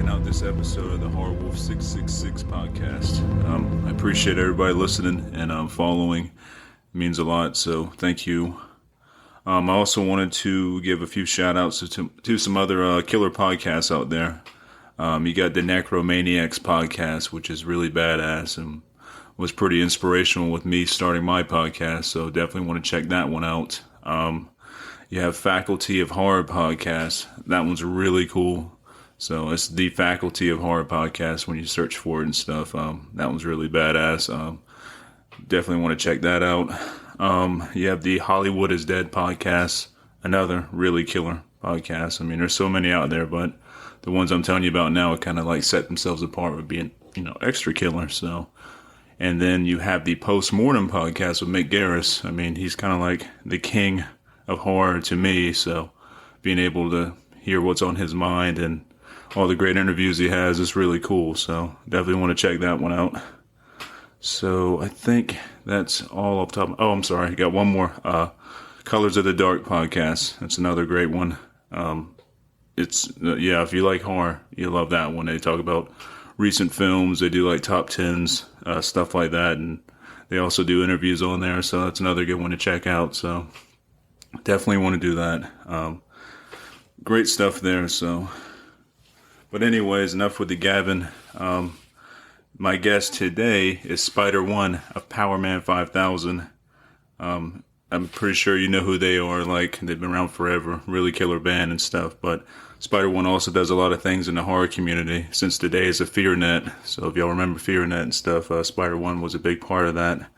checking out this episode of the Horror Wolf 666 podcast. I appreciate everybody listening and following. It means a lot, so thank you. I also wanted to give a few shout outs to some other killer podcasts out there. You got the Necromaniacs podcast, which is really badass and was pretty inspirational with me starting my podcast, so definitely want to check that one out. You have Faculty of Horror podcast. That one's really cool. So it's the Faculty of Horror podcast when you search for it and stuff. That one's really badass. Definitely want to check that out. You have the Hollywood is Dead podcast, another really killer podcast. I mean, there's so many out there, but the ones I'm telling you about now kind of like set themselves apart with being, extra killer. So, and then you have the Postmortem podcast with Mick Garris. I mean, he's kind of like the king of horror to me. So being able to hear what's on his mind and all the great interviews he has is really cool. So definitely want to check that one out. So I think that's all off the top. Oh, I'm sorry. I got one more. Colors of the Dark podcast. That's another great one. If you like horror, you'll love that one. They talk about recent films. They do like top tens, stuff like that. And they also do interviews on there. So that's another good one to check out. So definitely want to do that. Great stuff there. So, but anyways, enough with the gabbing. My guest today is Spider One of Powerman 5000. I'm pretty sure you know who they are. Like, they've been around forever. Really killer band and stuff. But Spider One also does a lot of things in the horror community since the days of FearNet. So if y'all remember FearNet and stuff, Spider One was a big part of that.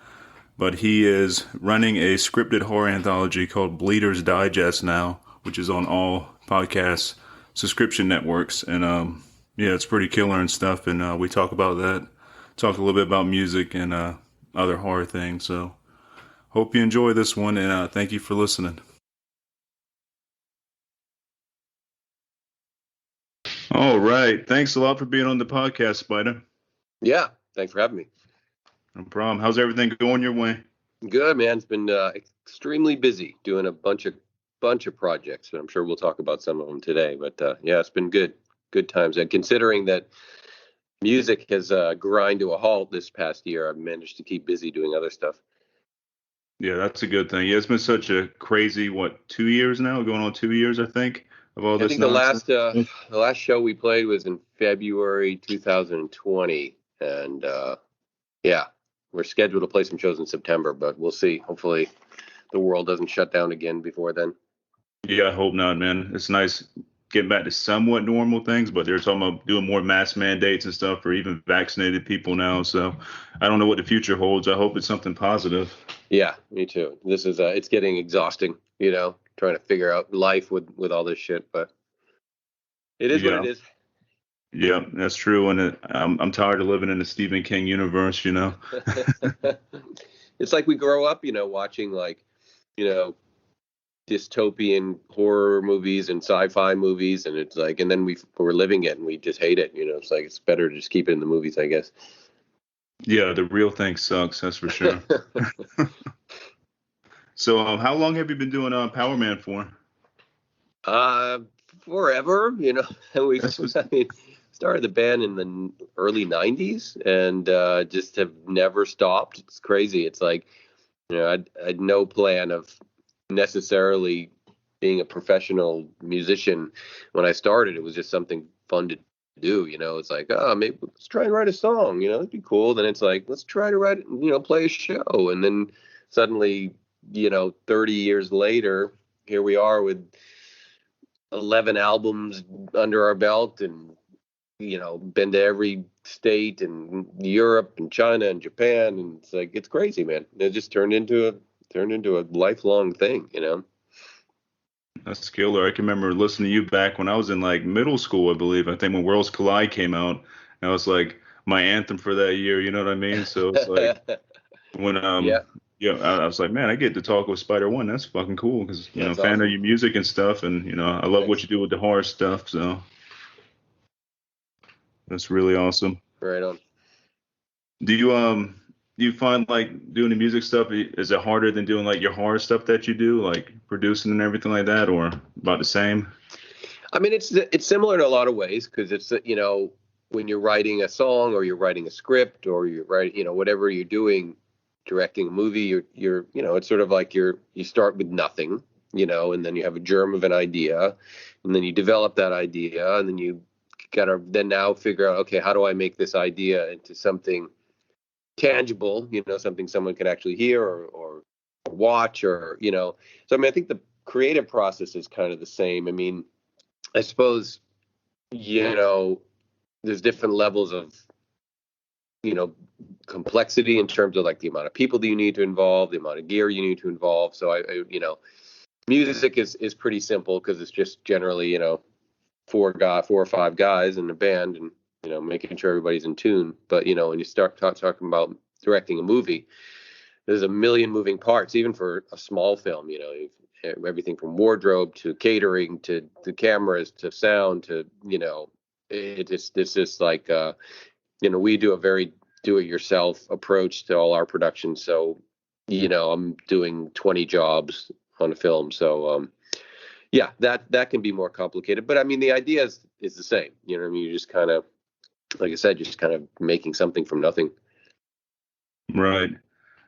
But he is running a scripted horror anthology called Bleeder's Diegest now, which is on all podcast subscription networks. And it's pretty killer and stuff. And we talk about that. Talk a little bit about music and other horror things. So hope you enjoy this one, and thank you for listening. All right. Thanks a lot for being on the podcast, Spider. Yeah. Thanks for having me. No problem. How's everything going your way? Good, man. It's been extremely busy doing a bunch of projects, and I'm sure we'll talk about some of them today. But it's been good times. And considering that music has grind to a halt this past year, I've managed to keep busy doing other stuff. Yeah, that's a good thing. Yeah, it's been such a crazy 2 years now, going on 2 years, I think, of all this. I think the last show we played was in February 2020, and we're scheduled to play some shows in September, but we'll see. Hopefully the world doesn't shut down again before then. Yeah, I hope not, man. It's nice getting back to somewhat normal things, but they're talking about doing more mask mandates and stuff for even vaccinated people now. So I don't know what the future holds. I hope it's something positive. Yeah, me too. This is it's getting exhausting, trying to figure out life with all this shit, but it is what it is. Yeah, that's true. And I'm tired of living in the Stephen King universe, It's like we grow up, watching dystopian horror movies and sci-fi movies, and it's like, and then we're living it and we just hate it. It's like, it's better to just keep it in the movies, I guess. Yeah, the real thing sucks, that's for sure. So how long have you been doing Powerman for? Forever. We started the band in the early 90s and just have never stopped. It's crazy. It's like, I had no plan of necessarily being a professional musician when I started. It was just something fun to do. It's like, maybe let's try and write a song, it'd be cool. Then it's like, let's try to write, play a show. And then suddenly, 30 years later, here we are with 11 albums under our belt and, been to every state and Europe and China and Japan. And it's like, it's crazy, man. It just turned into a lifelong thing, That's killer. I can remember listening to you back when I was in like middle school, I believe. I think when Worlds Collide came out, that was like my anthem for that year. You know what I mean? So it's like when I was like, man, I get to talk with Spider One. That's fucking cool because fan awesome. Of your music and stuff, and I love what you do with the horror stuff. So that's really awesome. Right on. Do you find like doing the music stuff, is it harder than doing like your horror stuff that you do, like producing and everything like that, or about the same? I mean, it's similar in a lot of ways because it's, when you're writing a song or you're writing a script or you're writing, whatever you're doing, directing a movie, it's sort of like you start with nothing, and then you have a germ of an idea, and then you develop that idea, and then you gotta then now figure out, okay, how do I make this idea into something tangible, something someone can actually hear or watch So, I mean, I think the creative process is kind of the same. I mean, I suppose, there's different levels of, complexity in terms of like the amount of people that you need to involve, the amount of gear you need to involve. So music is pretty simple because it's just generally, four or five guys in a band and, making sure everybody's in tune. But, when you start talking about directing a movie, there's a million moving parts, even for a small film, everything from wardrobe to catering to the cameras to sound to, it's just like, we do a very do-it-yourself approach to all our productions. So, I'm doing 20 jobs on a film. So, yeah, that can be more complicated. But I mean, the idea is the same. You know what I mean? You're just kind of, like I said, just kind of making something from nothing. Right.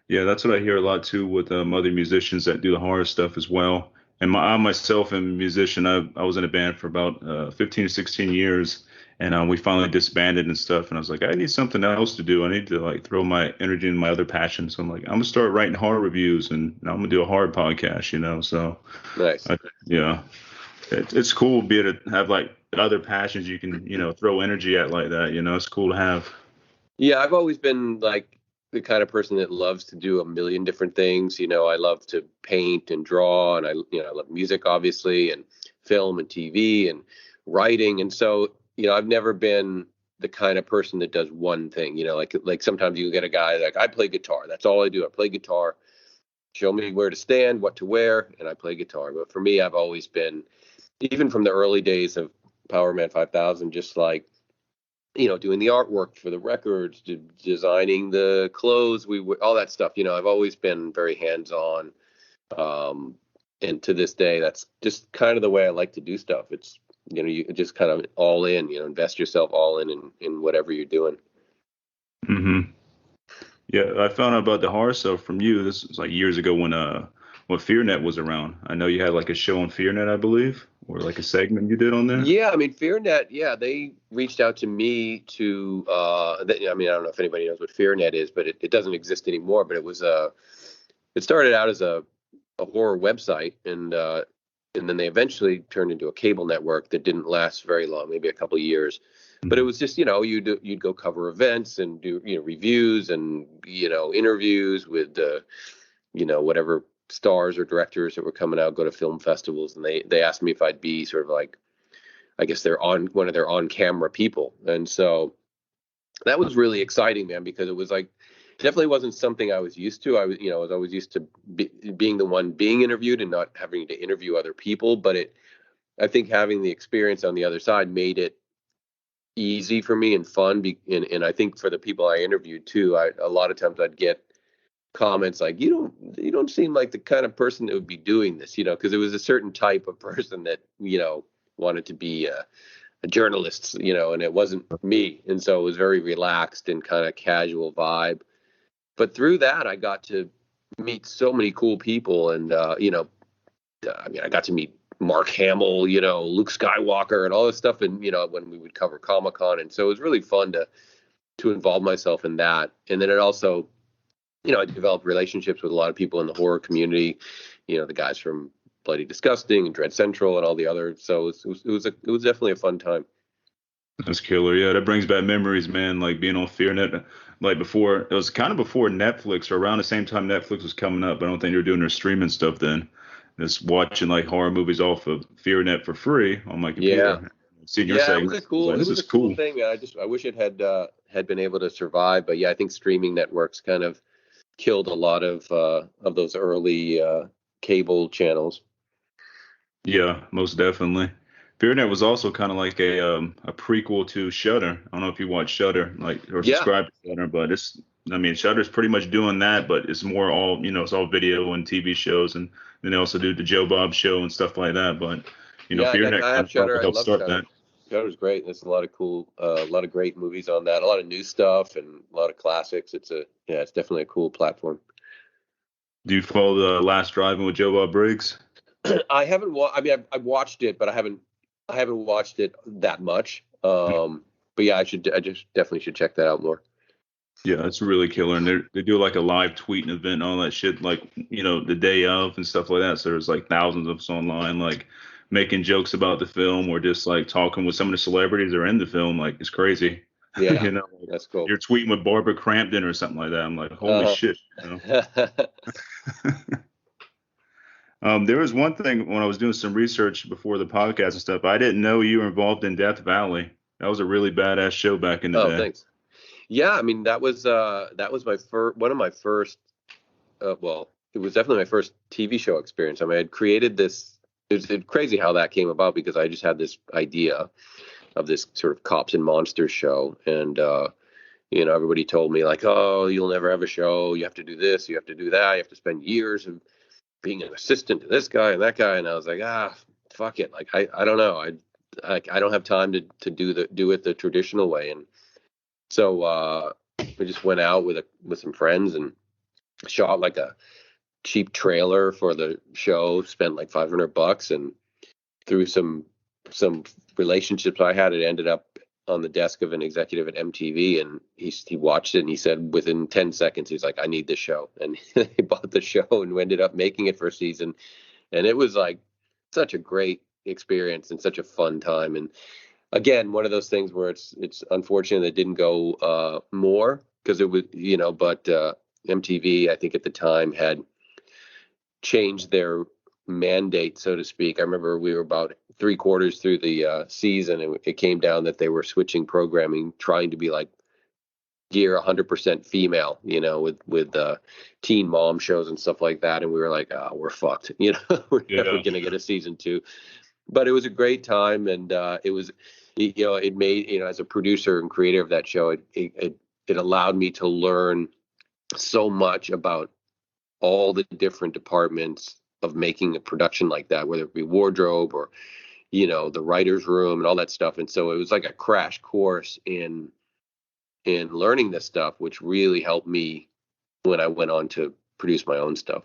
Yeah, that's what I hear a lot too with other musicians that do the horror stuff as well. And I myself am a musician. I was in a band for about 15 to 16 years, and we finally disbanded and stuff. And I was like, I need something else to do. I need to like throw my energy in my other passions. So I'm like, I'm gonna start writing horror reviews, and I'm gonna do a horror podcast. So Nice. yeah, it's cool to be able to have like other passions you can throw energy at like that. It's cool to have. Yeah, I've always been like the kind of person that loves to do a million different things. I love to paint and draw, and I love music, obviously, and film and TV and writing. And so, I've never been the kind of person that does one thing. Like sometimes you get a guy like, I play guitar. That's all I do. I play guitar. Show me where to stand, what to wear, and I play guitar. But for me, I've always been, even from the early days of Powerman 5000, just like, doing the artwork for the records, designing the clothes, all that stuff. I've always been very hands-on. And to this day, that's just kind of the way I like to do stuff. It's, you just kind of all in, invest yourself all in whatever you're doing. Mm-hmm. Yeah, I found out about the horror stuff from you. This was like years ago when FearNet was around. I know you had like a show on FearNet, I believe, or like a segment you did on there. Yeah, I mean, FearNet, yeah, they reached out to me to, I mean, I don't know if anybody knows what FearNet is, but it doesn't exist anymore. But it started out as a horror website, and then they eventually turned into a cable network that didn't last very long, maybe a couple of years. But it was just, you'd go cover events and do, reviews and, interviews with, whatever stars or directors that were coming out, go to film festivals. And they asked me if I'd be sort of like, I guess one of their on-camera people. And so that was really exciting, man, because it was like, definitely wasn't something I was used to. I was always used to being the one being interviewed and not having to interview other people. But I think having the experience on the other side made it easy for me and fun. And I think for the people I interviewed too, a lot of times I'd get comments like, you don't seem like the kind of person that would be doing this, because it was a certain type of person that, wanted to be a journalist, and it wasn't me. And so it was very relaxed and kind of casual vibe. But through that, I got to meet so many cool people. And, I mean, I got to meet Mark Hamill, Luke Skywalker and all this stuff. And, when we would cover Comic-Con. And so it was really fun to involve myself in that. And then it also, I developed relationships with a lot of people in the horror community, the guys from Bloody Disgusting and Dread Central and all the other. So it was definitely a fun time. That's killer. Yeah, that brings back memories, man. Like being on FearNet, like before, it was kind of before Netflix or around the same time Netflix was coming up. I don't think they were doing their streaming stuff then. Just watching like horror movies off of FearNet for free on my computer. Yeah. Seeing your segment. It was a cool thing, man. I wish it had been able to survive. But yeah, I think streaming networks kind of killed a lot of those early cable channels. Yeah, most definitely. FearNet was also kind of like a prequel to Shudder. I don't know if you watch Shudder, or subscribe to Shudder, but Shudder's pretty much doing that, but it's more all, it's all video and TV shows, and then they also do the Joe Bob show and stuff like that. But for your next I one, have probably Shudder. I help love start that. Shudder. Shudder's great. There's a lot of cool, a lot of great movies on that. A lot of new stuff and a lot of classics. It's definitely a cool platform. Do you follow the Last Driving with Joe Bob Briggs? I haven't. I mean, I've watched it, but I haven't. I haven't watched it that much. But yeah, I should. I just definitely should check that out more. Yeah, it's really killer, and they do like a live tweeting event and all that shit, like the day of and stuff like that. So there's like thousands of us online, like making jokes about the film or just like talking with some of the celebrities that are in the film. Like it's crazy, Yeah, like, that's cool. you're tweeting with Barbara Crampton or something like that. I'm like, holy shit. There was one thing when I was doing some research before the podcast and stuff. I didn't know you were involved in Death Valley. That was a really badass show back in the Oh, day. thanks. Yeah, I mean that was my first one of my first. Well, it was definitely my first TV show experience. I mean, I had created this. It's crazy how that came about because I just had this idea of this sort of cops and monsters show, and everybody told me like, oh, you'll never have a show. You have to do this. You have to do that. You have to spend years of being an assistant to this guy and that guy. And I was like, fuck it. Like I don't know. I don't have time to do it the traditional way. And so we just went out with some friends and shot like a cheap trailer for the show, spent like $500, and through some relationships I had, it ended up on the desk of an executive at MTV, and he watched it and he said within 10 seconds he's like, I need this show, and he bought the show and we ended up making it for a season, and it was like such a great experience and such a fun time. And again, one of those things where it's unfortunate that it didn't go more because it was but MTV I think at the time had changed their mandate, so to speak. I remember we were about 3/4 through the season, and it came down that they were switching programming, trying to be like gear 100% female, with teen mom shows and stuff like that. And we were like, oh, we're fucked, we're never gonna get a season 2. But it was a great time, and it was, it made, as a producer and creator of that show, it allowed me to learn so much about all the different departments of making a production like that, whether it be wardrobe or, the writer's room and all that stuff. And so it was like a crash course in learning this stuff, which really helped me when I went on to produce my own stuff.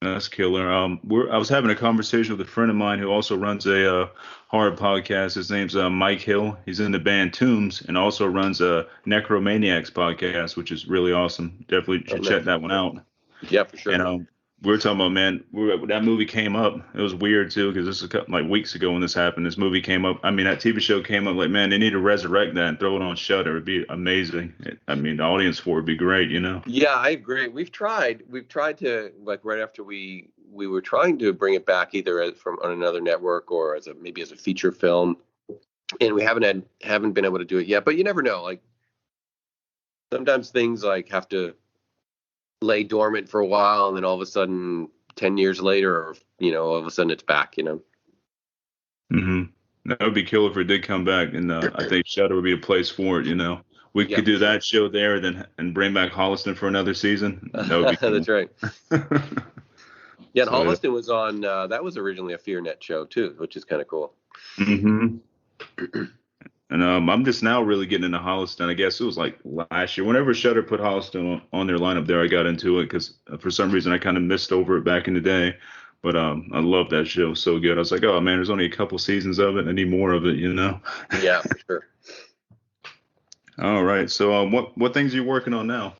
That's killer. I was having a conversation with a friend of mine who also runs a horror podcast. His name's Mike Hill. He's in the band Tombs and also runs a Necromaniacs podcast, which is really awesome. Definitely should check that one out. Yeah, for sure. And we were talking about, man, that movie came up. It was weird too because this was a couple, like weeks ago when this happened. This movie came up. I mean, that TV show came up. Like, man, they need to resurrect that and throw it on Shudder. It'd be amazing. The audience for it would be great. Yeah, I agree. We've tried to, like, right after we were trying to bring it back either on another network or maybe as a feature film, and we haven't been able to do it yet. But you never know. Like sometimes things like have to lay dormant for a while, and then all of a sudden 10 years later, or all of a sudden it's back. Mm-hmm. That would be killer if it did come back, and I think Shudder would be a place for it. We could do that show there and bring back Holliston for another season. That would be cool. That's right. Yeah, and Holliston was on that was originally a FearNet show too, which is kind of cool. Mm-hmm. And I'm just now really getting into Holliston. I guess it was like last year. Whenever Shudder put Holliston on their lineup there, I got into it because for some reason I kind of missed over it back in the day. But I love that show so good. I was like, oh, man, there's only a couple seasons of it. I need more of it, Yeah, for sure. All right. So what things are you working on now?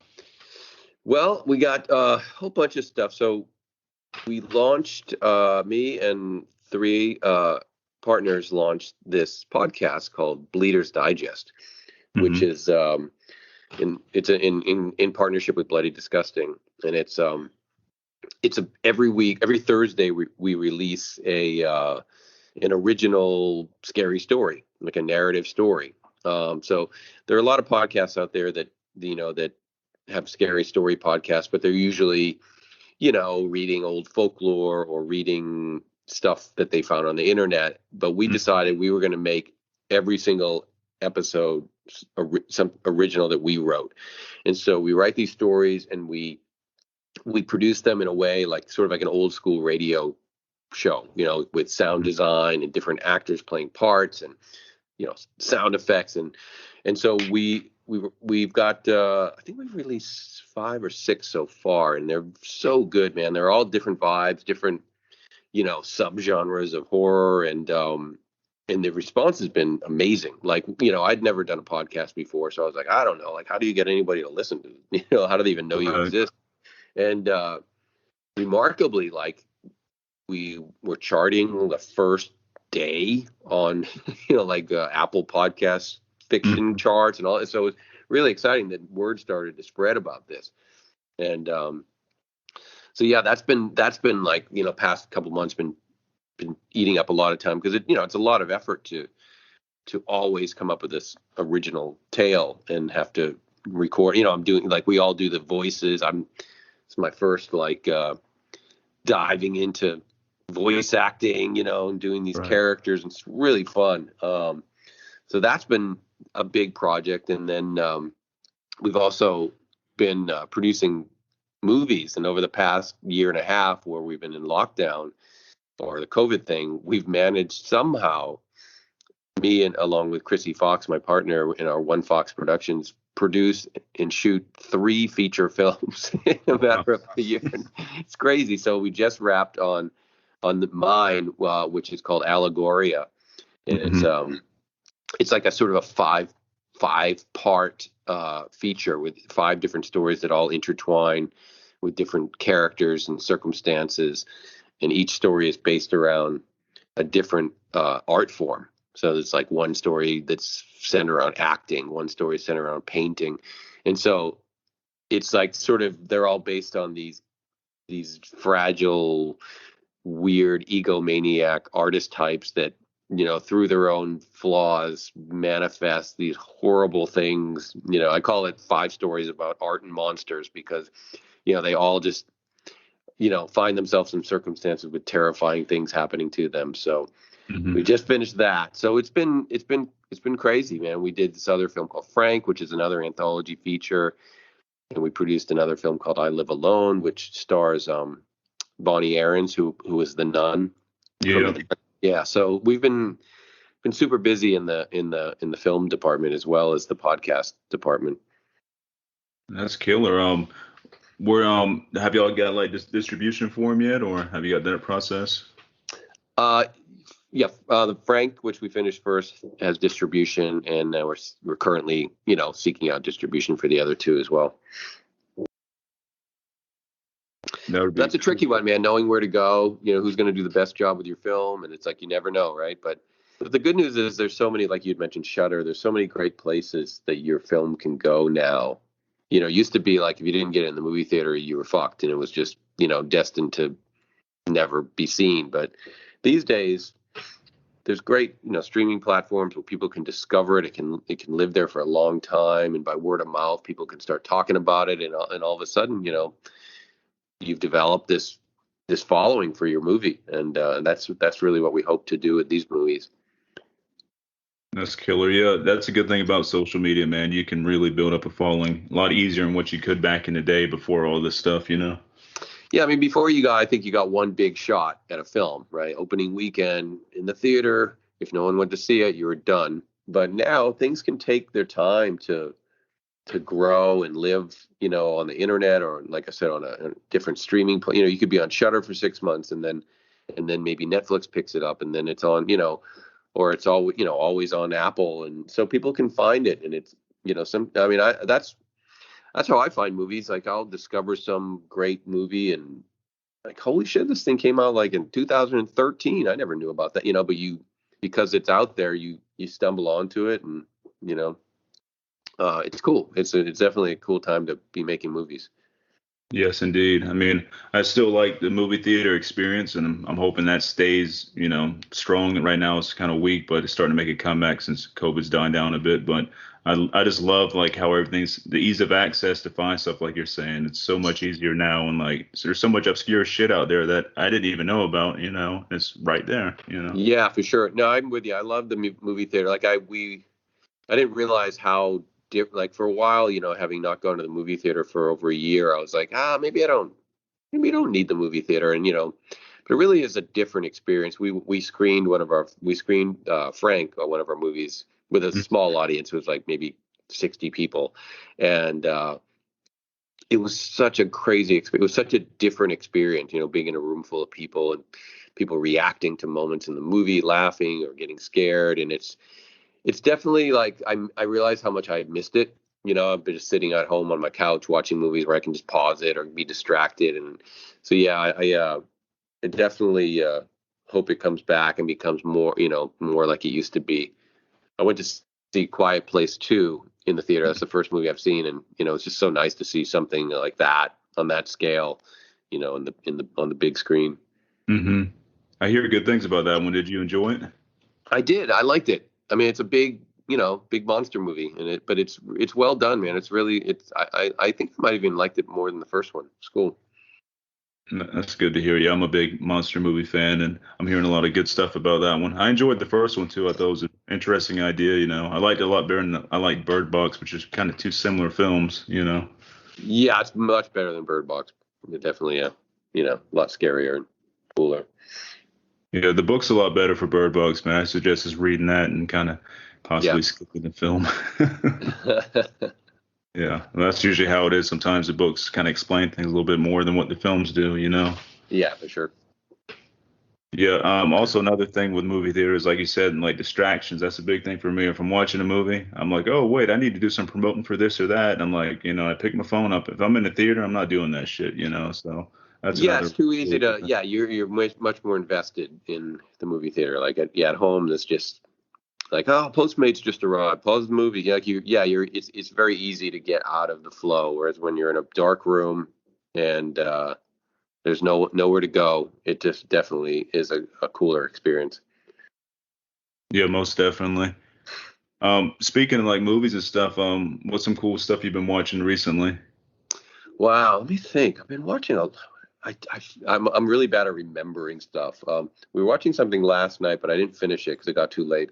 Well, we got a whole bunch of stuff. So we launched, me and 3 partners launched this podcast called Bleeder's Digest, which is in partnership with Bloody Disgusting, and it's every Thursday we release an original scary story, like a narrative story. So there are a lot of podcasts out there that that have scary story podcasts, but they're usually reading old folklore or reading stuff that they found on the internet. But we decided we were going to make every single episode some original that we wrote. And so we write these stories and we produce them in a way like sort of like an old school radio show, with sound design and different actors playing parts and sound effects and so we've got I think we've released 5 or 6 so far, and they're so good, man. They're all different vibes, different subgenres of horror, and the response has been amazing. Like, I'd never done a podcast before, so I was like, I don't know, like, how do you get anybody to listen to? How do they even know you exist? And remarkably, like, we were charting the first day on Apple Podcast fiction charts and all. So it was really exciting that word started to spread about this. And so yeah, that's been like, past couple months been eating up a lot of time, because it's a lot of effort to always come up with this original tale and have to record. I'm doing, like, we all do the voices. It's my first diving into voice acting, and doing these characters, and it's really fun. So that's been a big project. And then we've also been producing movies, and over the past year and a half, where we've been in lockdown or the COVID thing, we've managed somehow, me and along with Chrissy Fox, my partner in our One Fox Productions, produce and shoot 3 feature films in a matter of a year. It's crazy. So we just wrapped on mine, which is called Allegoria, and it's like a sort of a five part feature with 5 different stories that all intertwine with different characters and circumstances, and each story is based around a different art form. So there's like one story that's centered around acting, one story is centered around painting, and so it's like sort of, they're all based on these fragile, weird, egomaniac artist types that, through their own flaws, manifest these horrible things. I call it 5 stories about art and monsters, because they all just find themselves in circumstances with terrifying things happening to them. So we just finished that. So it's been crazy, man. We did this other film called Frank, which is another anthology feature, and we produced another film called I Live Alone, which stars Bonnie Aarons, who was the nun. Yeah. So we've been super busy in the film department as well as the podcast department. That's killer. Where have y'all got like this distribution for them yet, or have you got that process? Yeah. The Frank, which we finished first, has distribution, and we're currently seeking out distribution for the other 2 as well. That's a tricky one, man, knowing where to go, who's going to do the best job with your film. And it's like, you never know, right? But the good news is there's so many, like you'd mentioned, Shudder. There's so many great places that your film can go now. It used to be like, if you didn't get it in the movie theater, you were fucked, and it was just, destined to never be seen. But these days, there's great, streaming platforms where people can discover it. It can live there for a long time, and by word of mouth, people can start talking about it, and all of a sudden, you've developed this following for your movie, and that's really what we hope to do with these movies. That's killer. Yeah, that's a good thing about social media, man. You can really build up a following a lot easier than what you could back in the day before all this stuff, Yeah, I mean, before I think you got one big shot at a film, right? Opening weekend in the theater. If no one went to see it, you were done. But now things can take their time to grow and live, on the internet, or like I said, on a different streaming. You could be on Shudder for 6 months, and then maybe Netflix picks it up, and then it's on, or it's all, always on Apple, and so people can find it, and it's, that's how I find movies. Like, I'll discover some great movie and like, holy shit, this thing came out like in 2013. I never knew about that, but because it's out there, you stumble onto it, and it's cool. It's definitely a cool time to be making movies. Yes, indeed. I mean, I still like the movie theater experience, and I'm hoping that stays, strong. Right now it's kind of weak, but it's starting to make a comeback since COVID's dying down a bit. But I just love like how everything's, the ease of access to find stuff, like you're saying. It's so much easier now, and like, so there's so much obscure shit out there that I didn't even know about. It's right there. Yeah, for sure. No, I'm with you. I love the movie theater. Like I didn't realize how like for a while, having not gone to the movie theater for over a year, I was like, maybe you don't need the movie theater. And, But it really is a different experience. We screened Frank, one of our movies, with a small audience. It was like maybe 60 people, and it was such a crazy experience. It was such a different experience, being in a room full of people and people reacting to moments in the movie, laughing or getting scared. And it's definitely like I realized how much I had missed it. I've been just sitting at home on my couch watching movies where I can just pause it or be distracted. And so, yeah, I definitely hope it comes back and becomes more, more like it used to be. I went to see Quiet Place 2 in the theater. That's the first movie I've seen, and it's just so nice to see something like that on that scale, on the big screen. Mm-hmm. I hear good things about that one. Did you enjoy it? I did. I liked it. I mean, it's a big monster movie, but it's well done, man. I think I might have even liked it more than the first one. It's cool. That's good to hear. Yeah, I'm a big monster movie fan, and I'm hearing a lot of good stuff about that one. I enjoyed the first one too. I thought it was an interesting idea. I liked it a lot better than I like Bird Box, which is kind of two similar films. Yeah, it's much better than Bird Box. It definitely, a lot scarier and cooler. Yeah, the book's a lot better for Bird Box, man. I suggest just reading that and kind of possibly skipping the film. Yeah, well, that's usually how it is. Sometimes the books kind of explain things a little bit more than what the films do, Yeah, for sure. Yeah. Also, another thing with movie theaters, like you said, like distractions. That's a big thing for me. If I'm watching a movie, I'm like, oh wait, I need to do some promoting for this or that. And I'm like, I pick my phone up. If I'm in the theater, I'm not doing that shit. So that's another. It's too easy to. Yeah, you're much more invested in the movie theater. Like at home, it's just like, oh, Postmates just arrived. Pause the movie. Like it's very easy to get out of the flow. Whereas when you're in a dark room and there's nowhere to go, it just definitely is a cooler experience. Yeah, most definitely. Speaking of like movies and stuff, what's some cool stuff you've been watching recently? Wow, let me think. I've been watching I'm really bad at remembering stuff. We were watching something last night, but I didn't finish it because it got too late.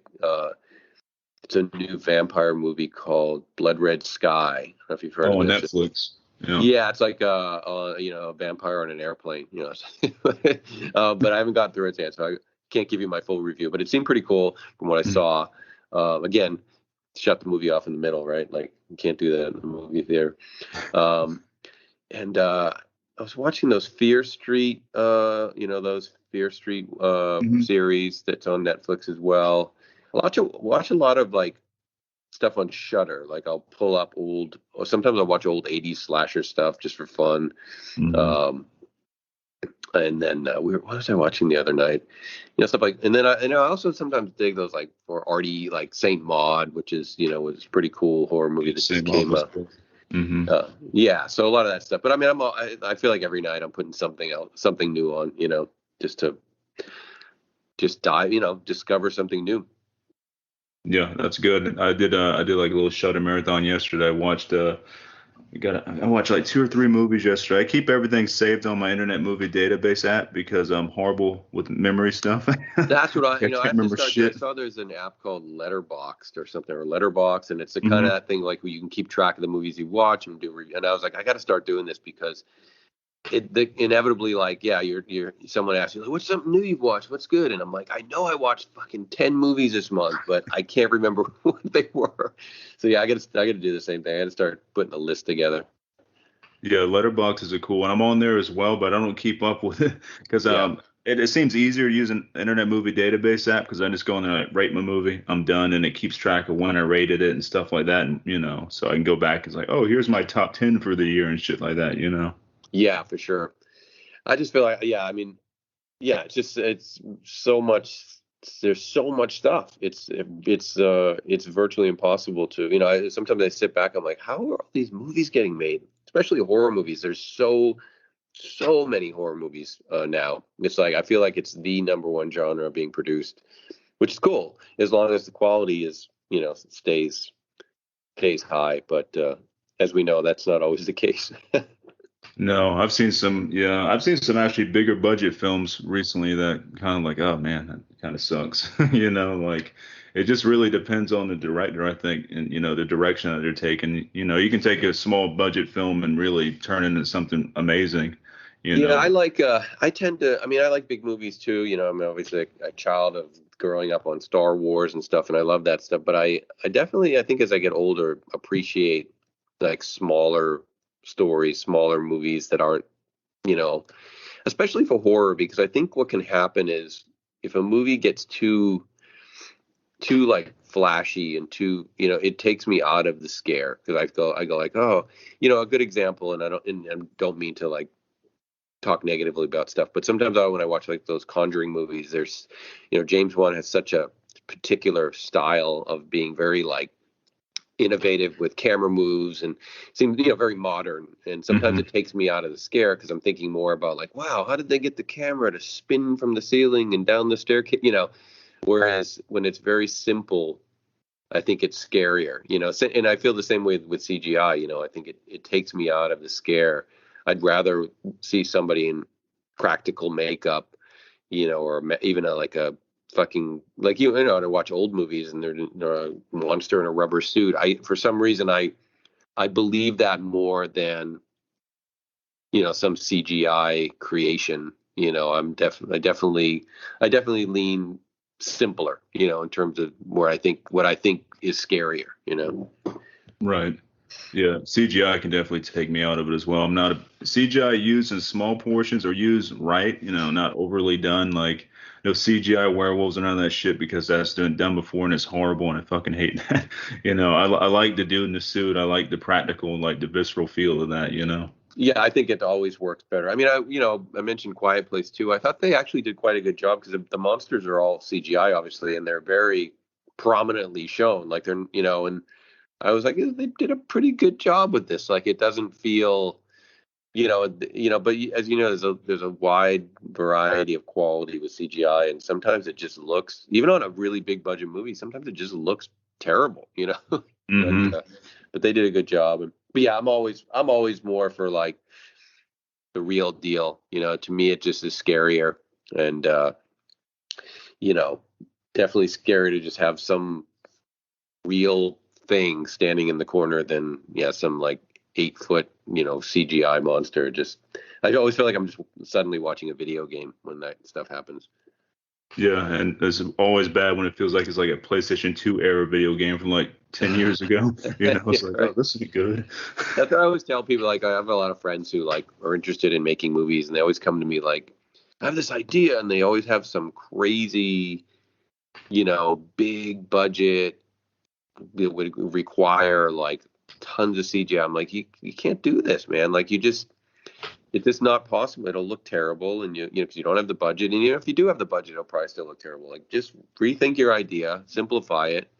It's a new vampire movie called Blood Red Sky. I don't know if you've heard of on this. Netflix. Yeah, it's like a vampire on an airplane. But I haven't got through it yet, so I can't give you my full review. But it seemed pretty cool from what I saw. Again, shut the movie off in the middle, right? Like you can't do that in the movie theater. And I was watching those Fear Street, those Fear Street series that's on Netflix as well. I watch a lot of like stuff on Shudder. Like I'll pull up or sometimes I'll watch old 80s slasher stuff just for fun. And then what was I watching the other night? Stuff like, and then I also sometimes dig those like for arty, like Saint Maud, which is was a pretty cool horror movie that just came up. Yeah, so a lot of that stuff. But I mean, I feel like every night I'm putting something new on, just to dive, discover something new. Yeah, that's good. I did like a little Shudder marathon yesterday. I watched like 2 or 3 movies yesterday. I keep everything saved on my Internet Movie Database app because I'm horrible with memory stuff. That's what I can't have remember to start. shit. I saw there's an app called Letterboxd or something, or Letterbox, and it's the kind of that thing like where you can keep track of the movies you watch and do. And I was like, I got to start doing this because inevitably, like, yeah, you're someone asks you, like, what's something new you've watched? What's good? And I'm like, I know I watched fucking 10 movies this month, but I can't remember what they were. So yeah, I got to do the same thing. I got to start putting a list together. Yeah, Letterbox is a cool one. I'm on there as well, but I don't keep up with it because it seems easier to use an Internet Movie Database app because I just go in there and rate my movie. I'm done, and it keeps track of when I rated it and stuff like that. And so I can go back. It's like, oh, here's my top 10 for the year and shit like that. Yeah, for sure. I just feel like, yeah, I mean, yeah, it's so much. There's so much stuff. It's virtually impossible to, sometimes I sit back, I'm like, how are all these movies getting made? Especially horror movies. There's so many horror movies now. It's like, I feel like it's the number one genre being produced, which is cool as long as the quality is, stays high. But as we know, that's not always the case. No, I've seen some actually bigger budget films recently that kind of like, oh man, that kind of sucks. Like it just really depends on the director, I think, and the direction that they're taking. You can take a small budget film and really turn it into something amazing. Yeah, I like. I tend to. I mean, I like big movies too. I'm obviously a child of growing up on Star Wars and stuff, and I love that stuff. But I definitely, I think as I get older, appreciate like smaller stories, smaller movies that aren't, you know, especially for horror, because I think what can happen is if a movie gets too like flashy and too, it takes me out of the scare because I go like, oh, a good example, and I don't mean to like talk negatively about stuff, but sometimes when I watch like those Conjuring movies, there's, James Wan has such a particular style of being very like innovative with camera moves and seems, very modern. And sometimes it takes me out of the scare because I'm thinking more about like, wow, how did they get the camera to spin from the ceiling and down the staircase? Whereas when it's very simple, I think it's scarier, and I feel the same way with CGI. I think it takes me out of the scare. I'd rather see somebody in practical makeup, or even like a fucking, like, to watch old movies and they're a monster in a rubber suit. For some reason, I believe that more than, some CGI creation. I definitely lean simpler, in terms of what I think is scarier. Right. Yeah, CGI can definitely take me out of it as well. I'm not CGI used in small portions or used right, not overly done. Like no CGI werewolves and none of that shit because that's been done before and it's horrible and I fucking hate that. I like the dude in the suit. I like the practical, like the visceral feel of that. Yeah, I think it always works better. I mean, I mentioned Quiet Place too. I thought they actually did quite a good job because the monsters are all CGI, obviously, and they're very prominently shown. Like and I was like, they did a pretty good job with this. Like, it doesn't feel, but as you know, there's a wide variety of quality with CGI, and sometimes it just looks, even on a really big budget movie, sometimes it just looks terrible. Hmm. But they did a good job. But yeah, I'm always more for like the real deal. To me, it just is scarier, and you know, definitely scary to just have some real thing standing in the corner than some like 8 foot CGI monster. Just I always feel like I'm just suddenly watching a video game when that stuff happens. Yeah, and it's always bad when it feels like it's like a PlayStation 2 era video game from like 10 years ago. It's like, Right. oh, this is good. That's what I always tell people. Like, I have a lot of friends who like are interested in making movies, and they always come to me like, I have this idea, and they always have some crazy, big budget that would require like tons of CGI. I'm like, you can't do this, man. Like, it's just not possible. It'll look terrible, and because you don't have the budget, and if you do have the budget, it'll probably still look terrible. Like, just rethink your idea, simplify it,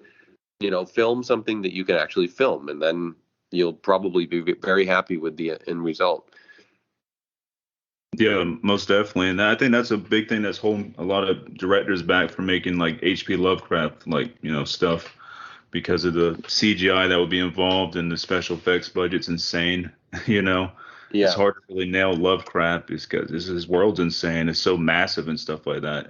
film something that you can actually film, and then you'll probably be very happy with the end result. Yeah, most definitely. And I think that's a big thing that's holding a lot of directors back from making like H.P. Lovecraft, like, stuff because of the CGI that would be involved and the special effects budget's insane. you know, it's Yeah. hard to really nail Lovecraft because his world's insane. It's so massive and stuff like that.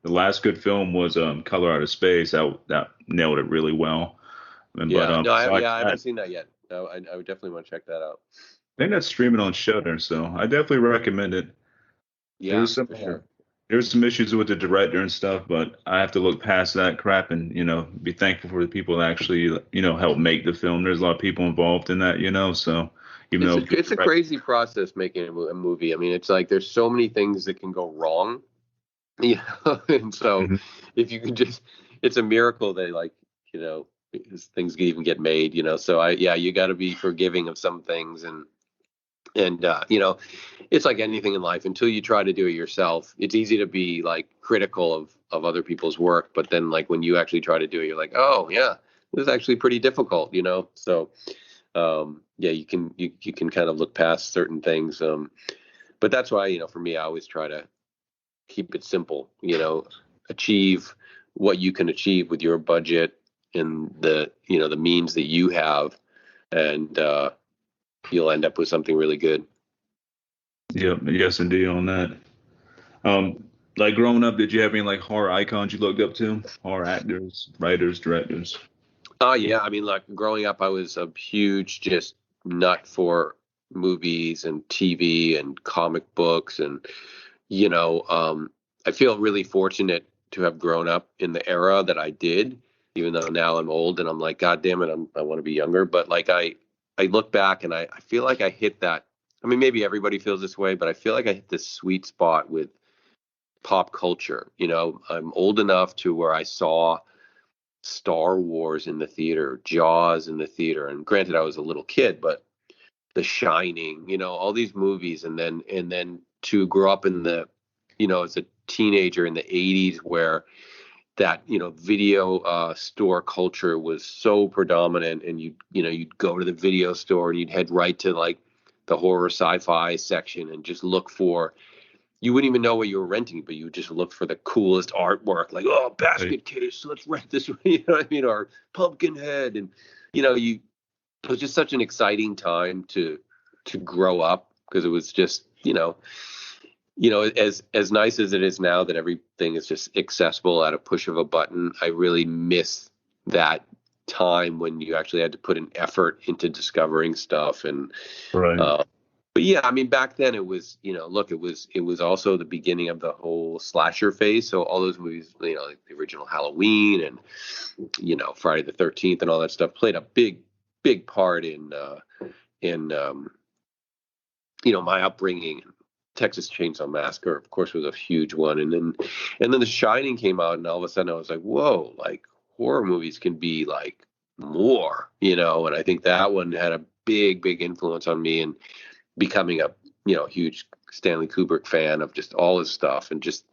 The last good film was Color Out of Space. That nailed it really well. But Yeah. No, besides I that, haven't seen that yet. No, I would definitely want to check that out. I think that's streaming on Shudder, so I definitely recommend it. Yeah, There's some for sure. there's some issues with the director and stuff, but I have to look past that crap and be thankful for the people that actually help make the film. There's a lot of people involved in that. So even It's though a it's a crazy process making a movie. I mean, it's like there's so many things that can go wrong, and so Mhm. if you can just, it's a miracle that like things can even get made. So you got to be forgiving of some things, and it's like anything in life. Until you try to do it yourself, it's easy to be like critical of other people's work, but then like when you actually try to do it, you're like, oh yeah, this is actually pretty difficult. So yeah, you can kind of look past certain things, but that's why for me, I always try to keep it simple. Achieve what you can achieve with your budget and the means that you have, and you'll end up with something really good. Yeah, yes indeed on that. Like growing up, did you have any like horror icons you looked up to? Horror actors, writers, directors? Oh yeah, I mean, like growing up, I was a huge just nut for movies and TV and comic books. And, I feel really fortunate to have grown up in the era that I did, even though now I'm old and I'm like, God damn it, I want to be younger. But like, I look back and I feel like I hit that. I mean, maybe everybody feels this way, but I feel like I hit this sweet spot with pop culture. I'm old enough to where I saw Star Wars in the theater, Jaws in the theater. And granted, I was a little kid, but The Shining, all these movies. And then to grow up in the, as a teenager in the 80s where that, video store culture was so predominant, and you'd go to the video store and you'd head right to like the horror sci-fi section and just look for, you wouldn't even know what you were renting, but you would just look for the coolest artwork, like, oh, Right. basket case, let's rent this, you know what I mean? Or Pumpkinhead. And, it was just such an exciting time to grow up, because it was just, as nice as it is now that everything is just accessible at a push of a button. I really miss that time when you actually had to put an effort into discovering stuff. And Right. but yeah, I mean, back then it was, look, it was also the beginning of the whole slasher phase. So all those movies, like the original Halloween and, Friday the 13th and all that stuff played a big part in my upbringing. Texas Chainsaw Massacre, of course, was a huge one. And then The Shining came out, and all of a sudden I was like, whoa, like horror movies can be like more, and I think that one had a big influence on me, and becoming a huge Stanley Kubrick fan of just all his stuff. And just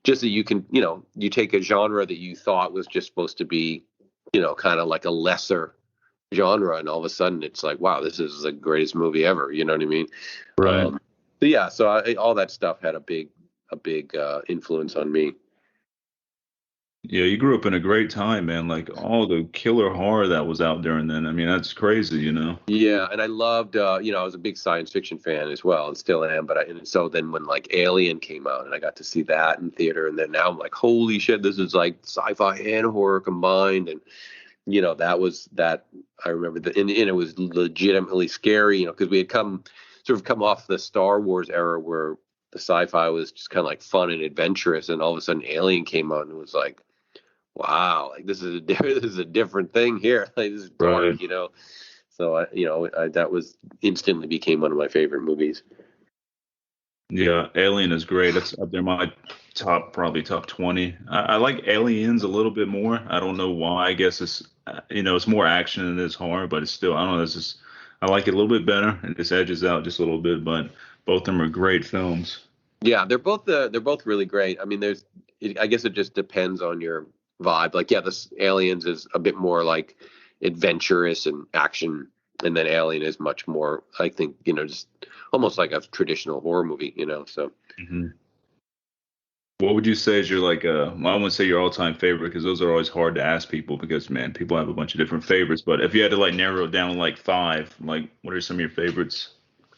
that you can, you take a genre that you thought was just supposed to be, kind of like a lesser genre, and all of a sudden it's like, wow, this is the greatest movie ever. You know what I mean? Right. But yeah, so all that stuff had a big influence on me. Yeah, you grew up in a great time, man. Like all the killer horror that was out during then. I mean, that's crazy. Yeah, and I loved, I was a big science fiction fan as well, and still am. And so then when like Alien came out, and I got to see that in theater, and then now I'm like, holy shit, this is like sci-fi and horror combined. And that was that. I remember and it was legitimately scary, because we had come off the Star Wars era where the sci-fi was just kind of like fun and adventurous, and all of a sudden Alien came out, and it was like, wow, like this is a this is a different thing here. Like this is Right. dark. So that was instantly became one of my favorite movies. Yeah, Alien is great. That's up there my probably top 20. I like Aliens a little bit more. I don't know why. I guess it's more action than it is horror, but it's still, I don't know, it's just, I like it a little bit better. It just edges out just a little bit, but both of them are great films. Yeah, they're both really great. I mean, I guess it just depends on your vibe. Like, yeah, this Aliens is a bit more like adventurous and action, and then Alien is much more, I think, just almost like a traditional horror movie. So hmm What would you say is your like well, I wouldn't say your all-time favorite because those are always hard to ask people because man, people have a bunch of different favorites. But if you had to like narrow it down like five, like what are some of your favorites?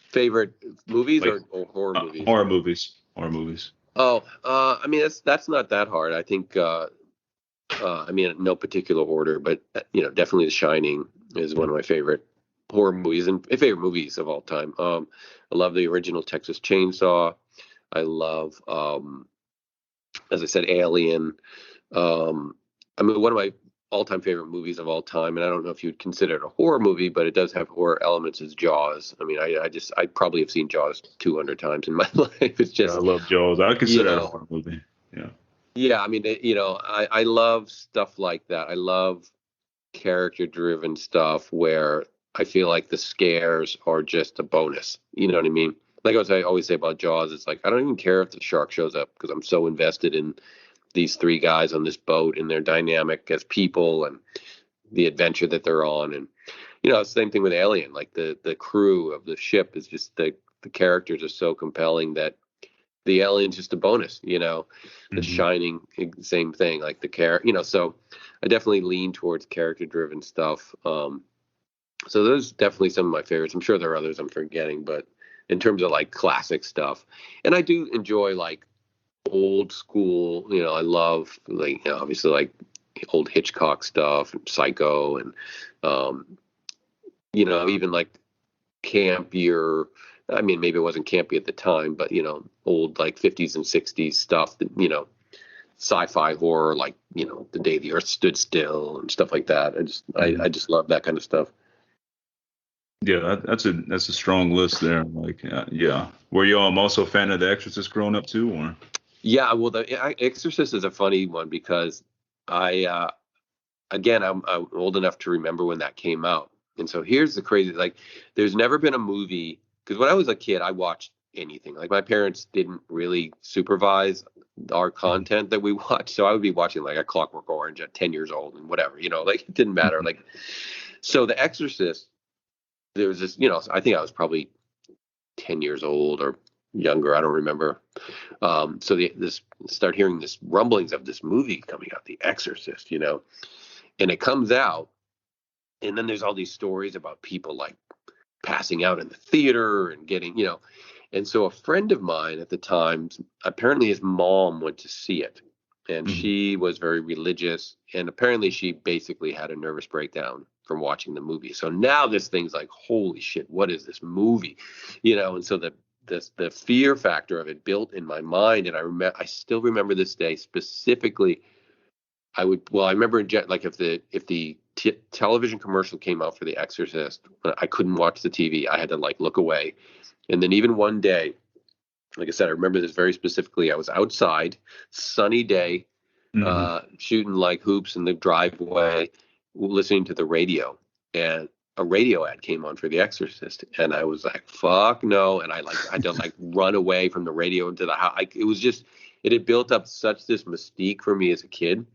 favorite movies Like or horror movies? horror movies, horror movies. Oh, I mean, that's not that hard. I think, I mean, no particular order, but definitely The Shining is one of my favorite horror movies and favorite movies of all time. I love the original Texas Chainsaw. I love, as I said, Alien. I mean, one of my all-time favorite movies of all time, and I don't know if you'd consider it a horror movie, but it does have horror elements, is Jaws. I mean, I probably have seen Jaws 200 times in my life. It's Yeah, I just, love Jaws. I you consider that a know, horror movie. Yeah. yeah, I mean, I love stuff like that. I love character-driven stuff where I feel like the scares are just a bonus. You know what I mean? Like I always say about Jaws, it's like I don't even care if the shark shows up because I'm so invested in these three guys on this boat and their dynamic as people and the adventure that they're on. And same thing with Alien. Like the crew of the ship is just the characters are so compelling that the alien's just a bonus. The hmm Shining, same thing. Like the so I definitely lean towards character driven stuff. So those definitely some of my favorites. I'm sure there are others I'm forgetting, but in terms of like classic stuff, and I do enjoy like old school. I love like obviously like old Hitchcock stuff and Psycho and even like campier. I mean, maybe it wasn't campy at the time, but old like 50s and 60s stuff that, sci-fi horror, like, The Day the Earth Stood Still and stuff like that. I just love that kind of stuff. Yeah, that's a strong list there. Like, yeah. Were you also a fan of The Exorcist growing up too, or? Yeah, well, The Exorcist is a funny one because I'm old enough to remember when that came out. And so here's the crazy, like, there's never been a movie, because when I was a kid, I watched anything. Like, my parents didn't really supervise our content that we watched. So I would be watching like A Clockwork Orange at 10 years old and whatever, like it didn't matter. Like, so The Exorcist, there was this, I think I was probably 10 years old or younger. I don't remember. So this start hearing this rumblings of this movie coming out, The Exorcist, and it comes out, and then there's all these stories about people like passing out in the theater and getting, and so a friend of mine at the time, apparently his mom went to see it, and she was very religious, and apparently she basically had a nervous breakdown from watching the movie. So now this thing's like, holy shit, what is this movie? And so the fear factor of it built in my mind, and I still remember this day specifically. I remember like if the television commercial came out for The Exorcist, I couldn't watch the TV. I had to like look away. And then even one day, like I said, I remember this very specifically. I was outside, sunny day, shooting like hoops in the driveway, listening to the radio, and a radio ad came on for The Exorcist, and I was like, "Fuck no!" And I had to like run away from the radio into the house. It had built up such this mystique for me as a kid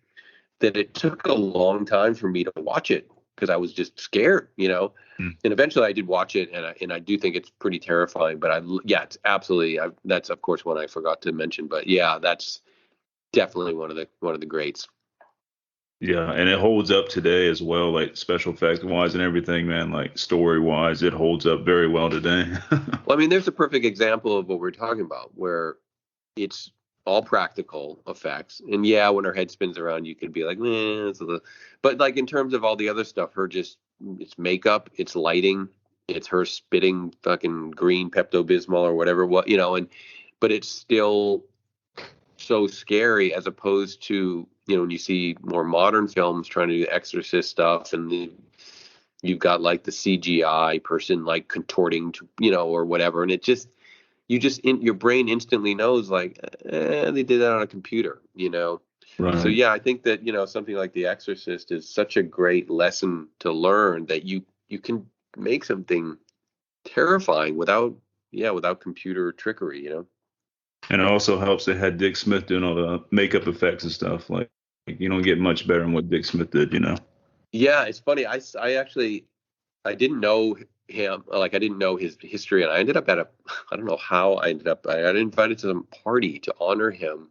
that it took a long time for me to watch it because I was just scared, And eventually I did watch it, and I do think it's pretty terrifying. But it's absolutely. That's of course one I forgot to mention, but yeah, that's definitely one of the greats. Yeah, and it holds up today as well, like special effect wise and everything, man. Like story wise, it holds up very well today. Well, I mean, there's a perfect example of what we're talking about, where it's all practical effects, and yeah, when her head spins around, you could be like, but like in terms of all the other stuff, it's makeup, it's lighting, it's her spitting fucking green Pepto-Bismol or whatever, but it's still so scary, as opposed to when you see more modern films trying to do exorcist stuff, and you've got like the CGI person like contorting to or whatever, and your brain instantly knows like they did that on a computer, Right. So yeah, I think that something like The Exorcist is such a great lesson to learn, that you can make something terrifying without computer trickery, And it also helps that had Dick Smith doing all the makeup effects and stuff. Like you don't get much better than what Dick Smith did, Yeah, it's funny. I actually I didn't know him, like I didn't know his history, and I ended up I don't know how I ended up. I got invited to some party to honor him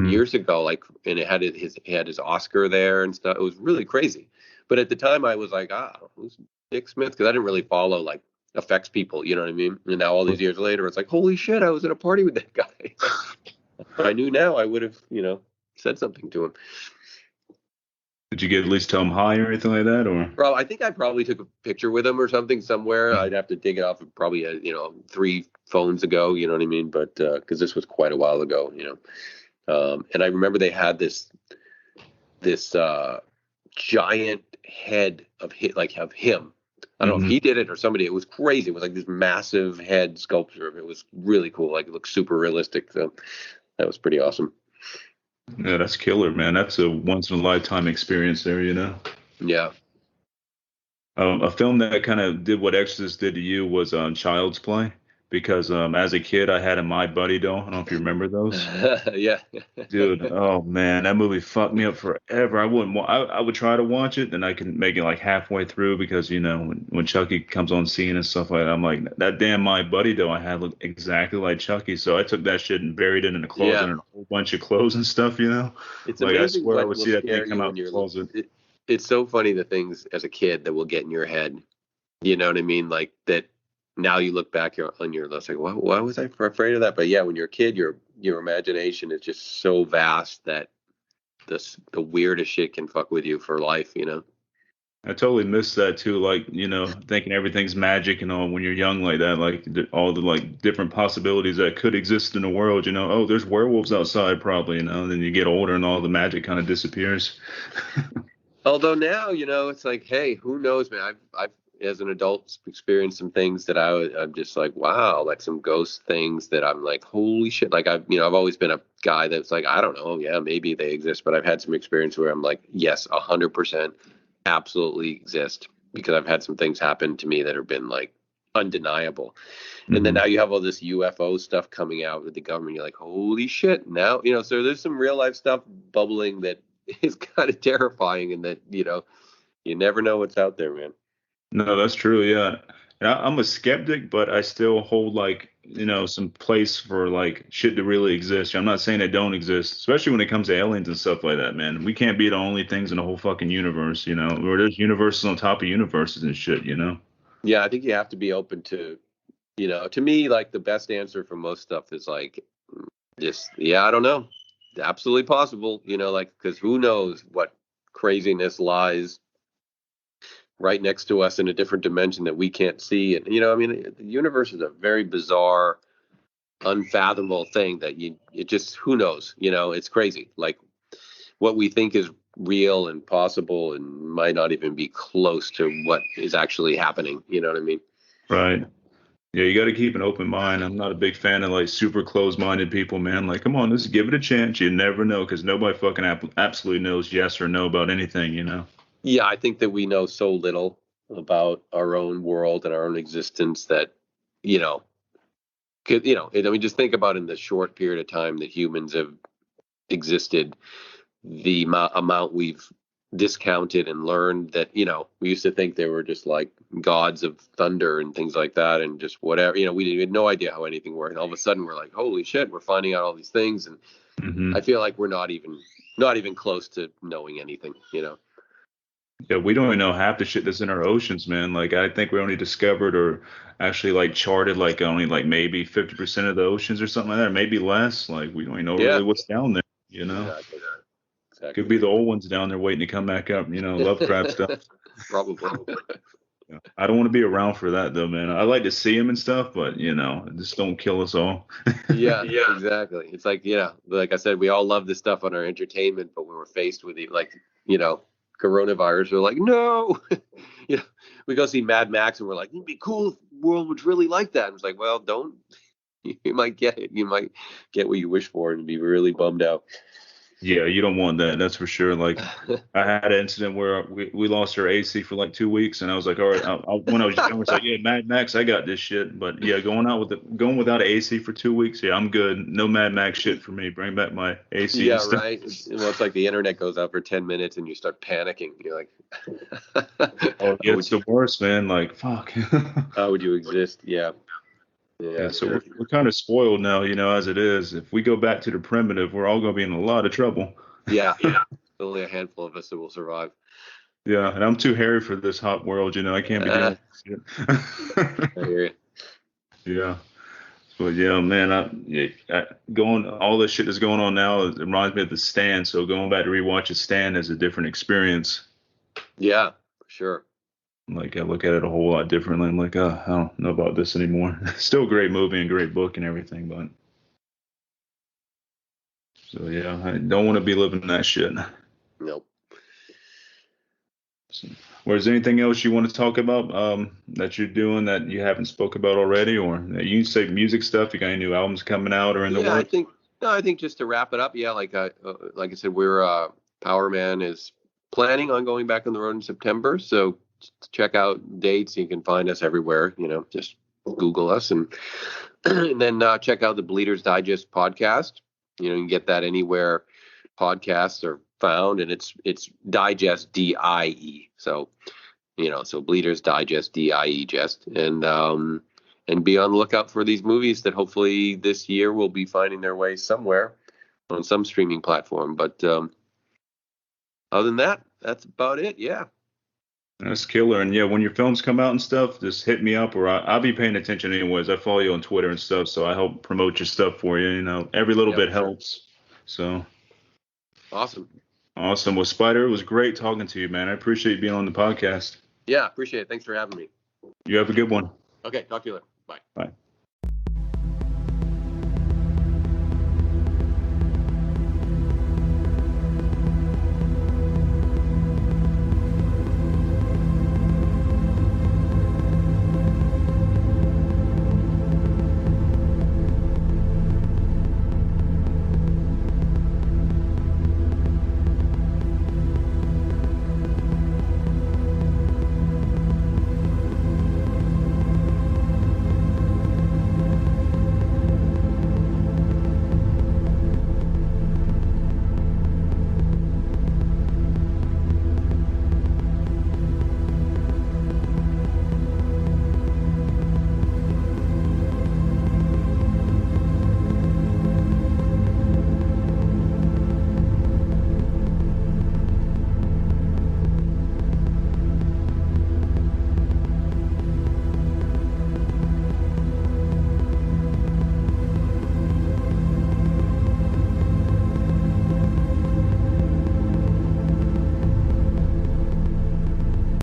years ago, like, and it had his Oscar there and stuff. It was really crazy. But at the time, I was like, who's Dick Smith? Because I didn't really follow like effects people, you know what I mean? And now all these years later, it's like, holy shit, I was at a party with that guy. If I knew now, I would have, said something to him. Did you get at least tell him hi or anything like that, or? Bro, I think I probably took a picture with him or something somewhere. I'd have to dig it off of probably 3 phones ago, you know what I mean? But because this was quite a while ago, and I remember they had this giant head of him. I don't know if he did it or somebody. It was crazy. It was like this massive head sculpture. It was really cool. Like, it looked super realistic. So that was pretty awesome. Yeah, that's killer, man. That's a once in a lifetime experience there, Yeah. A film that kind of did what Exorcist did to you was Child's Play, because as a kid I had a My Buddy doll. I don't know if you remember those. Yeah. Dude, oh man, that movie fucked me up forever. I would try to watch it, and I can make it like halfway through because when Chucky comes on scene and stuff like that, I'm like, that damn My Buddy doll I had looked exactly like Chucky. So I took that shit and buried it in a closet and a whole bunch of clothes and stuff. It's like, amazing. I swear I would see that thing come out the closet. It's so funny, the things as a kid that will get in your head. You know what I mean? Like that. Now you look back on your list, like, why was I afraid of that? But yeah, when you're a kid, your imagination is just so vast that the weirdest shit can fuck with you for life, I totally miss that too. Like, thinking everything's magic and all when you're young like that, like all the like different possibilities that could exist in the world, oh, there's werewolves outside probably, and then you get older and all the magic kind of disappears. Although now, it's like, hey, who knows, man? I've as an adult experienced some things that I'm just like, wow, like some ghost things that I'm like, holy shit. Like I've always been a guy that's like, I don't know, yeah, maybe they exist, but I've had some experience where I'm like, yes, 100% absolutely exist because I've had some things happen to me that have been like undeniable. And then Hmm. now you have all this UFO stuff coming out with the government. You're like, holy shit. Now, so there's some real life stuff bubbling that is kind of terrifying and that, you never know what's out there, man. No, that's true. Yeah. And I'm a skeptic, but I still hold like, some place for like shit to really exist. I'm not saying they don't exist, especially when it comes to aliens and stuff like that, man. We can't be the only things in the whole fucking universe, where there's universes on top of universes and shit. Yeah, I think you have to be open to, to me, like the best answer for most stuff is like, just, yeah, I don't know. Absolutely possible, like, because who knows what craziness lies right next to us in a different dimension that we can't see. And, I mean, the universe is a very bizarre, unfathomable thing that it just, who knows, it's crazy. Like what we think is real and possible and might not even be close to what is actually happening. You know what I mean? Right. Yeah, you got to keep an open mind. I'm not a big fan of like super closed-minded people, man. Like, come on, let's give it a chance. You never know because nobody fucking absolutely knows yes or no about anything. Yeah, I think that we know so little about our own world and our own existence that, you know, I mean, just think about in the short period of time that humans have existed, the amount we've discounted and learned that, we used to think they were just like gods of thunder and things like that and just whatever, we had no idea how anything worked. And all of a sudden we're like, holy shit, we're finding out all these things. And I Hmm. feel like we're not even close to knowing anything. Yeah, we don't even know half the shit that's in our oceans, man. Like, I think we only discovered or actually like charted like only like maybe 50% of the oceans or something like that, or maybe less. Like, we don't even know Yeah, really what's down there. exactly. Could Exactly. be the old ones down there waiting to come back up, Lovecraft stuff. Probably. Yeah. I don't want to be around for that though, man. I like to see them and stuff, but just don't kill us all. Yeah, exactly. It's like, like I said, we all love this stuff on our entertainment, but when we're faced with it, like, coronavirus, we're like, no. you know, we go see Mad Max and we're like, it'd be cool if the world was really like that. And it's like, well, don't. You might get it. You might get what you wish for and be really bummed out. Yeah, you don't want that. That's for sure. Like, I had an incident where we lost our AC for like 2 weeks, and I was like, all right. When I was young, I was like, yeah, Mad Max, I got this shit. But yeah, going without an AC for 2 weeks, yeah, I'm good. No Mad Max shit for me. Bring back my AC and Yeah, stuff. right. Well, it's like the internet goes out for 10 minutes and you start panicking. You're like, Oh how yeah, would it's the worst, man. Like, fuck. how would you exist? Yeah. Yeah, Yeah. so we're kind of spoiled now, as it is. If we go back to the primitive, we're all gonna be in a lot of trouble. Yeah. Only a handful of us that will survive. Yeah, and I'm too hairy for this hot world, I can't be Uh, dealing with shit. I hear you. Yeah. But yeah, man, going all this shit that's going on now, it reminds me of The Stand. So going back to rewatch The Stand is a different experience. Yeah, for sure. Like I look at it a whole lot differently. I'm like, oh, I don't know about this anymore. Still a great movie and great book and everything, but so yeah, I don't want to be living that shit. Nope. So, was there anything else you want to talk about that you're doing that you haven't spoke about already, or you say music stuff? You got any new albums coming out or in the Yeah, I works? think no, I think just to wrap it up, yeah, like I said, we're Powerman is planning on going back on the road in September. So check out dates. You can find us everywhere. Just Google us and and then check out the Bleeders Digest podcast. You can get that anywhere podcasts are found, and it's Digest DIE. So Bleeders Digest DIE just and be on the lookout for these movies that hopefully this year will be finding their way somewhere on some streaming platform. But other than that, that's about it. Yeah. That's killer. And yeah, when your films come out and stuff, just hit me up or I'll be paying attention anyways. I follow you on Twitter and stuff, so I help promote your stuff for you. Every little Yeah, bit for sure. helps. So Awesome. Awesome. Well, Spider, it was great talking to you, man. I appreciate you being on the podcast. Yeah, appreciate it. Thanks for having me. You have a good one. Okay, talk to you later.